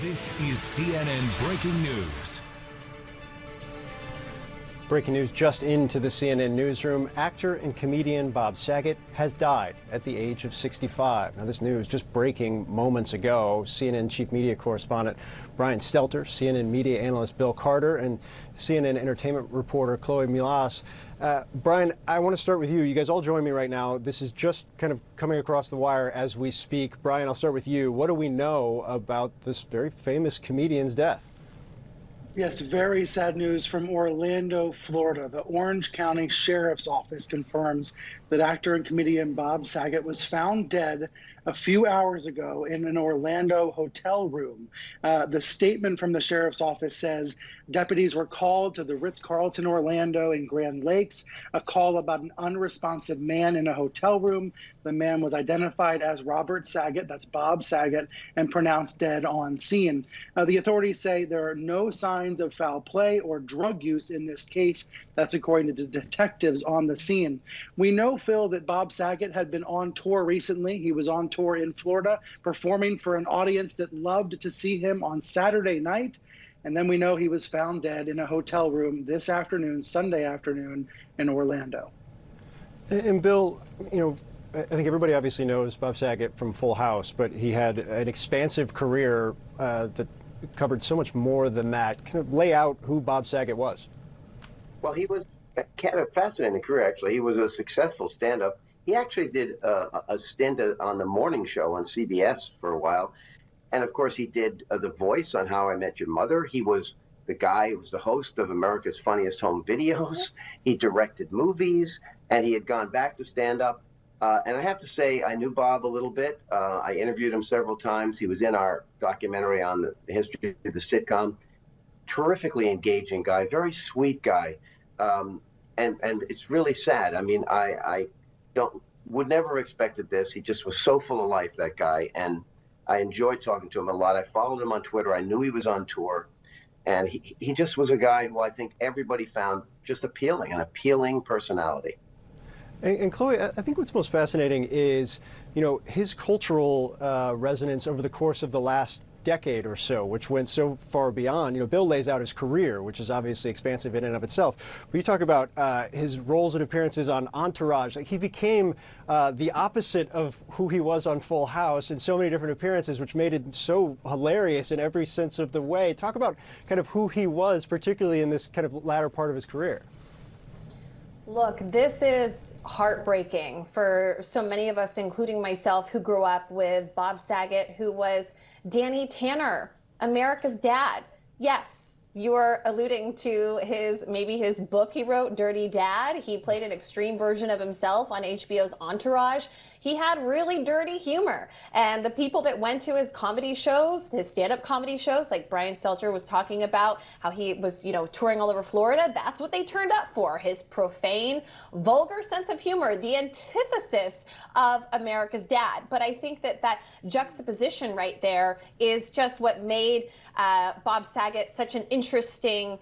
This is CNN Breaking News. Breaking news just into the CNN newsroom. Actor and comedian Bob Saget has died at the age of 65. Now, this news just breaking moments ago. CNN chief media correspondent Brian Stelter, CNN media analyst Bill Carter, and CNN entertainment reporter Chloe Milas. Brian, I want to start with you. You guys all join me right now. This is just kind of coming across the wire as we speak. Brian, I'll start with you. What do we know about this very famous comedian's death? Yes, very sad news from Orlando, Florida. The Orange County Sheriff's Office confirms that actor and comedian Bob Saget was found dead a few hours ago in an Orlando hotel room. The statement from the sheriff's office says deputies were called to the Ritz-Carlton Orlando in Grand Lakes, a call about an unresponsive man in a hotel room. The man was identified as Robert Saget, that's Bob Saget, and pronounced dead on scene. The authorities say there are no signs of foul play or drug use in this case. That's according to the detectives on the scene. We know, Phil, that Bob Saget had been on tour recently. He was on tour in Florida, performing for an audience that loved to see him on Saturday night. And then we know he was found dead in a hotel room this afternoon, Sunday afternoon, in Orlando. And Bill, you know, I think everybody obviously knows Bob Saget from Full House, but he had an expansive career that covered so much more than that. Kind of lay out who Bob Saget was. Well, he was kind of fascinating career, actually. He was a successful stand-up. He actually did a stint on the morning show on CBS for a while. And, of course, he did The Voice on How I Met Your Mother. He was the guy who was the host of America's Funniest Home Videos. He directed movies, and he had gone back to stand-up. And I have to say, I knew Bob a little bit. I interviewed him several times. He was in our documentary on the history of the sitcom. Terrifically engaging guy, very sweet guy. And it's really sad. I mean, I would never expected this. He just was so full of life, that guy. And I enjoyed talking to him a lot. I followed him on Twitter. I knew he was on tour. And he just was a guy who I think everybody found just appealing, an appealing personality. And Chloe, I think what's most fascinating is, you know, his cultural resonance over the course of the last decade or so, which went so far beyond. You know, Bill lays out his career, which is obviously expansive in and of itself. But you talk about his roles and appearances on Entourage. Like, he became the opposite of who he was on Full House in so many different appearances, which made it so hilarious in every sense of the way. Talk about kind of who he was, particularly in this kind of latter part of his career. Look, this is heartbreaking for so many of us, including myself, who grew up with Bob Saget, who was Danny Tanner, America's Dad. Yes, you are alluding to maybe his book he wrote, Dirty Dad. He played an extreme version of himself on HBO's Entourage. He had really dirty humor. And the people that went to his comedy shows, his stand-up comedy shows, like Brian Stelter was talking about how he was, you know, touring all over Florida, that's what they turned up for. His profane, vulgar sense of humor, the antithesis of America's Dad. But I think that juxtaposition right there is just what made Bob Saget such an interesting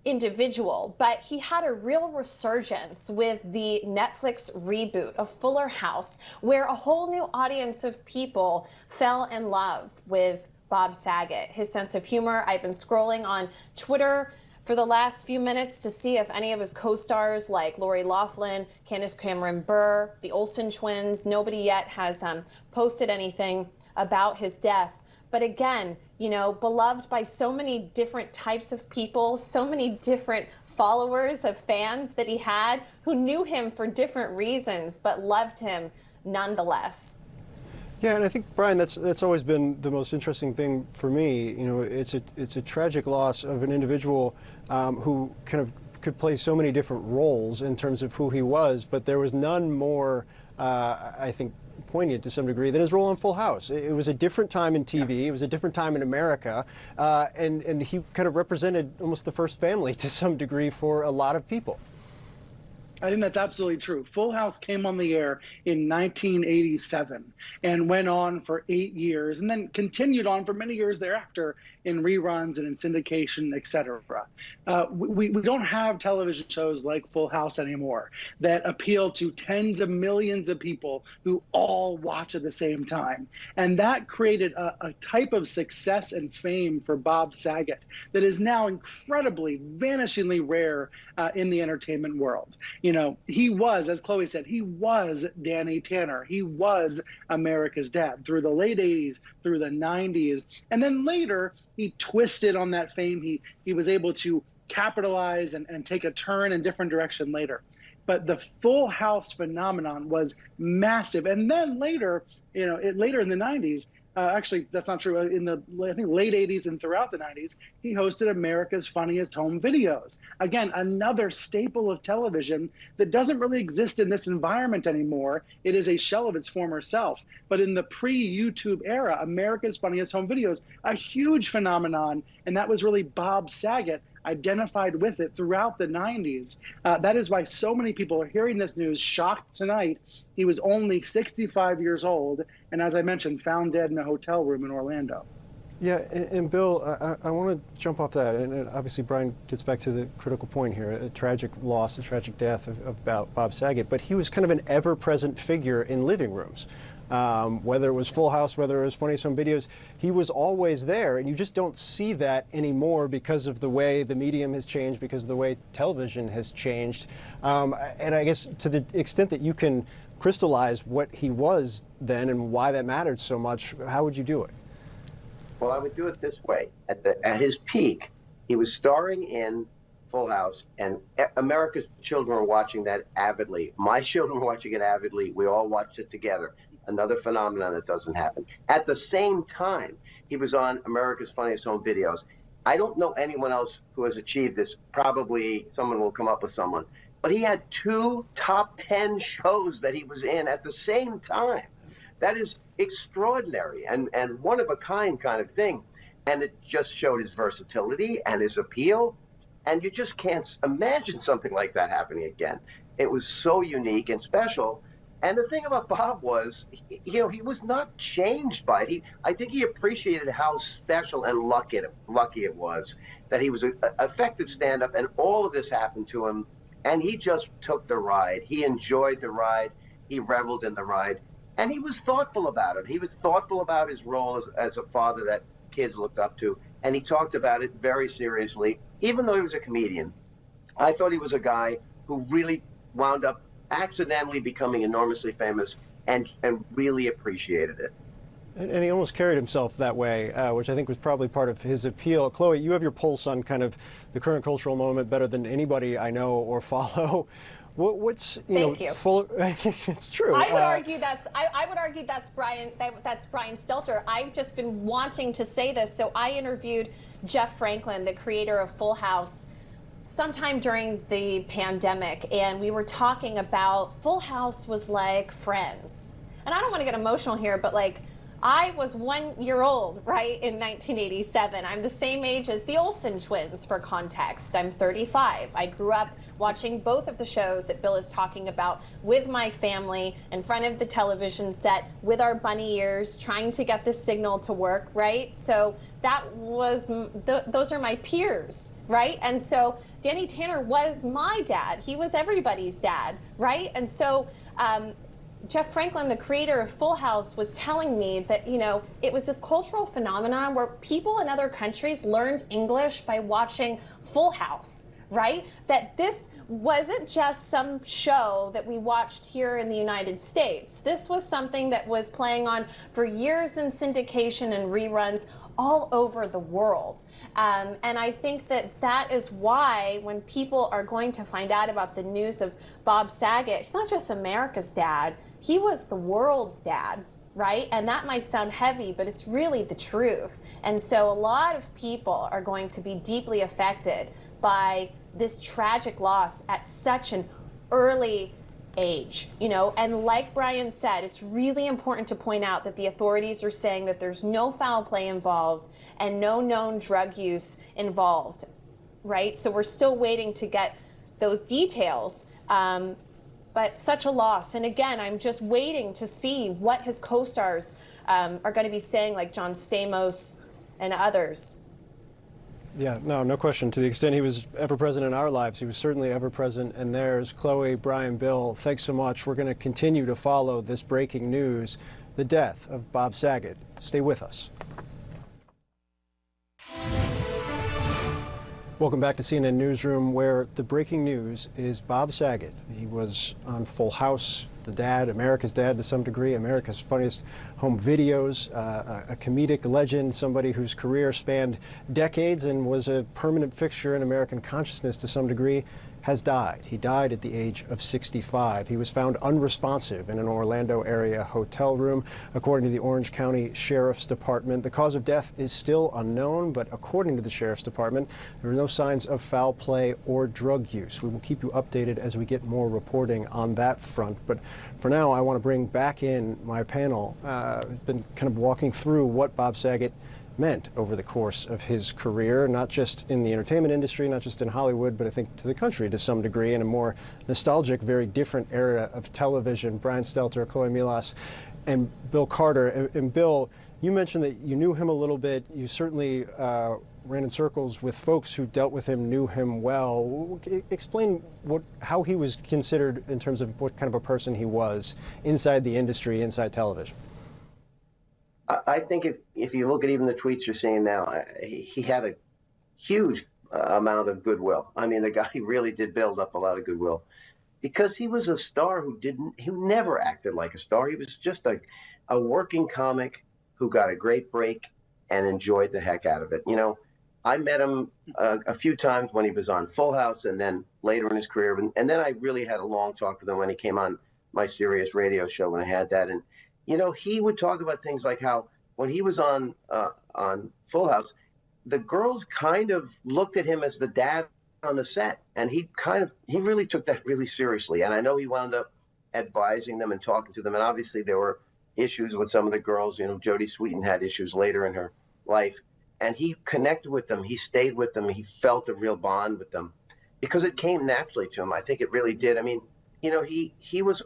individual. But he had a real resurgence with the Netflix reboot of Fuller House, where a whole new audience of people fell in love with Bob Saget. His sense of humor, I've been scrolling on Twitter for the last few minutes to see if any of his co-stars like Lori Loughlin, Candace Cameron Bure, the Olsen twins, nobody yet has posted anything about his death. But again, you know, beloved by so many different types of people, so many different followers of fans that he had who knew him for different reasons, but loved him nonetheless. Yeah, and I think, Brian, that's always been the most interesting thing for me. You know, it's a tragic loss of an individual who kind of could play so many different roles in terms of who he was, but there was none more, I think, poignant to some degree than his role on Full House. It was a different time in TV. It was a different time in America, and he kind of represented almost the first family to some degree for a lot of people. I think that's absolutely true. Full House came on the air in 1987 and went on for 8 years and then continued on for many years thereafter in reruns and in syndication, et cetera. We don't have television shows like Full House anymore that appeal to tens of millions of people who all watch at the same time. And that created a type of success and fame for Bob Saget that is now incredibly, vanishingly rare in the entertainment world. You know, he was, as Chloe said, he was Danny Tanner. He was America's dad through the late 80s, through the 90s. And then later, he twisted on that fame. He was able to capitalize and take a turn in different direction later. But the Full House phenomenon was massive. And then later, later in the 90s, actually, that's not true. In the, I think, late 80s and throughout the 90s, he hosted America's Funniest Home Videos. Again, another staple of television that doesn't really exist in this environment anymore. It is a shell of its former self. But in the pre-YouTube era, America's Funniest Home Videos, a huge phenomenon. And that was really Bob Saget identified with it throughout the 90s. That is why so many people are hearing this news shocked tonight. He was only 65 years old, and as I mentioned, found dead in a hotel room in Orlando. Yeah, and Bill, I want to jump off that, and obviously Brian gets back to the critical point here, a tragic loss, a tragic death of Bob Saget, but he was kind of an ever-present figure in living rooms. Whether it was Full House, whether it was Funniest Home Videos, he was always there, and you just don't see that anymore because of the way the medium has changed, because of the way television has changed. And I guess to the extent that you can crystallize what he was then and why that mattered so much, how would you do it? Well, I would do it this way. At his peak, he was starring in Full House, and America's children were watching that avidly. My children were watching it avidly. We all watched it together. Another phenomenon that doesn't happen. At the same time, he was on America's Funniest Home Videos. I don't know anyone else who has achieved this. Probably someone will come up with someone. But he had 2 top 10 shows that he was in at the same time. That is extraordinary and one of a kind of thing. And it just showed his versatility and his appeal. And you just can't imagine something like that happening again. It was so unique and special. And the thing about Bob was, he was not changed by it. I think he appreciated how special and lucky it was that he was an effective stand-up, and all of this happened to him. And he just took the ride. He enjoyed the ride. He reveled in the ride. And he was thoughtful about it. He was thoughtful about his role as a father that kids looked up to. And he talked about it very seriously, even though he was a comedian. I thought he was a guy who really wound up accidentally becoming enormously famous and really appreciated it. And he almost carried himself that way, which I think was probably part of his appeal. Chloe, you have your pulse on kind of the current cultural moment better than anybody I know or follow. What's Thank you. It's true. I would argue that's Brian. That's Brian Stelter. I've just been wanting to say this. So I interviewed Jeff Franklin, the creator of Full House, sometime during the pandemic, and we were talking about Full House was like Friends. And I don't want to get emotional here, but like, I was 1 year old, right, in 1987. I'm the same age as the Olsen twins, for context. I'm 35. I grew up watching both of the shows that Bill is talking about with my family in front of the television set with our bunny ears, trying to get the signal to work, right? So that was, those are my peers, right? And so Danny Tanner was my dad. He was everybody's dad, right? And so Jeff Franklin, the creator of Full House, was telling me that, it was this cultural phenomenon where people in other countries learned English by watching Full House, right? That this wasn't just some show that we watched here in the United States. This was something that was playing on for years in syndication and reruns all over the world. And I think that is why when people are going to find out about the news of Bob Saget, he's not just America's dad, he was the world's dad, right? And that might sound heavy, but it's really the truth. And so a lot of people are going to be deeply affected by this tragic loss at such an early age, and like Brian said, it's really important to point out that the authorities are saying that there's no foul play involved and no known drug use involved, right? So we're still waiting to get those details, But such a loss. And again, I'm just waiting to see what his co-stars are going to be saying, like John Stamos and others. Yeah, no question. To the extent he was ever present in our lives, he was certainly ever present in theirs. Chloe, Brian, Bill, thanks so much. We're going to continue to follow this breaking news, the death of Bob Saget. Stay with us. Welcome back to CNN Newsroom, where the breaking news is Bob Saget. He was on Full House, the dad, America's dad to some degree, America's funniest home videos, a comedic legend, somebody whose career spanned decades and was a permanent fixture in American consciousness to some degree, has died. He died at the age of 65. He was found unresponsive in an Orlando area hotel room, according to the Orange County Sheriff's Department. The cause of death is still unknown, but according to the Sheriff's Department, there were no signs of foul play or drug use. We will keep you updated as we get more reporting on that front. But for now, I want to bring back in my panel. I've been kind of walking through what Bob Saget meant over the course of his career, not just in the entertainment industry, not just in Hollywood, but I think to the country to some degree, in a more nostalgic, very different era of television. Brian Stelter, Chloe Milas, and Bill Carter. And Bill, you mentioned that you knew him a little bit. You certainly ran in circles with folks who dealt with him, knew him well. Explain how he was considered in terms of what kind of a person he was inside the industry, inside television. I think if you look at even the tweets you're seeing now, he had a huge amount of goodwill. I mean, the guy really did build up a lot of goodwill because he was a star who never acted like a star. He was just a working comic who got a great break and enjoyed the heck out of it. You know, I met him a few times when he was on Full House and then later in his career. And then I really had a long talk with him when he came on my Sirius radio show when I had that. And you know, he would talk about things like how when he was on Full House, the girls kind of looked at him as the dad on the set, and he really took that really seriously. And I know he wound up advising them and talking to them. And obviously there were issues with some of the girls. You know, Jodie Sweetin had issues later in her life, and he connected with them. He stayed with them. He felt a real bond with them because it came naturally to him. I think it really did. I mean, you know, he was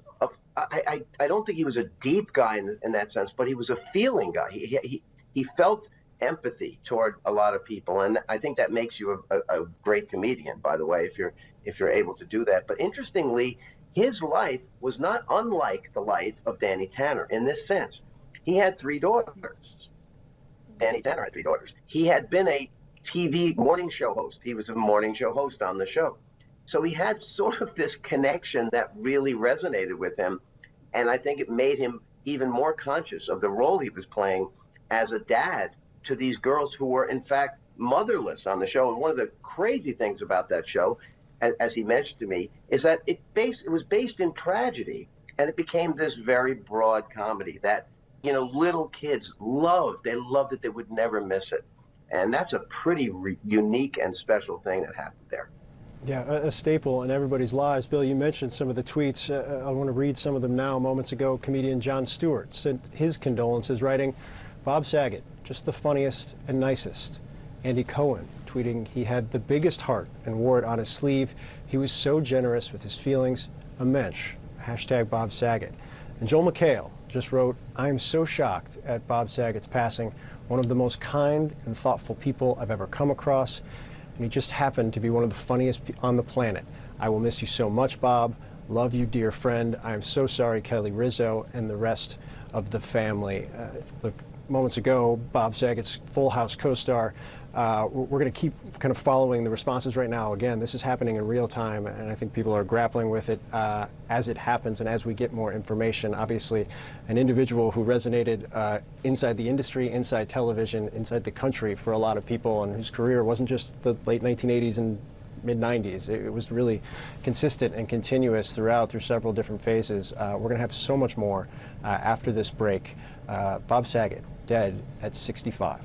I don't think he was a deep guy in that sense, but he was a feeling guy. He felt empathy toward a lot of people, and I think that makes you a great comedian, by the way, if you're able to do that. But interestingly, his life was not unlike the life of Danny Tanner in this sense. He had 3 daughters. Danny Tanner had 3 daughters. He had been a TV morning show host. He was a morning show host on the show. So he had sort of this connection that really resonated with him. And I think it made him even more conscious of the role he was playing as a dad to these girls who were, in fact, motherless on the show. And one of the crazy things about that show, as he mentioned to me, is that it was based in tragedy. And it became this very broad comedy that, you know, little kids loved. They loved it. They would never miss it. And that's a pretty unique and special thing that happened there. Yeah, a staple in everybody's lives. Bill, you mentioned some of the tweets. I want to read some of them now. Moments ago, comedian Jon Stewart sent his condolences, writing, Bob Saget, just the funniest and nicest. Andy Cohen tweeting, he had the biggest heart and wore it on his sleeve. He was so generous with his feelings. A mensch. Hashtag Bob Saget. And Joel McHale just wrote, I am so shocked at Bob Saget's passing. One of the most kind and thoughtful people I've ever come across. And he just happened to be one of the funniest on the planet. I will miss you so much, Bob. Love you, dear friend. I am so sorry, Kelly Rizzo and the rest of the family. Look, moments ago, Bob Saget's Full House co-star. We're going to keep kind of following the responses right now. Again, this is happening in real time, and I think people are grappling with it as it happens and as we get more information. Obviously, an individual who resonated inside the industry, inside television, inside the country for a lot of people, and whose career wasn't just the late 1980s and mid-90s. It was really consistent and continuous through several different phases. We're going to have so much more after this break. Bob Saget, dead at 65.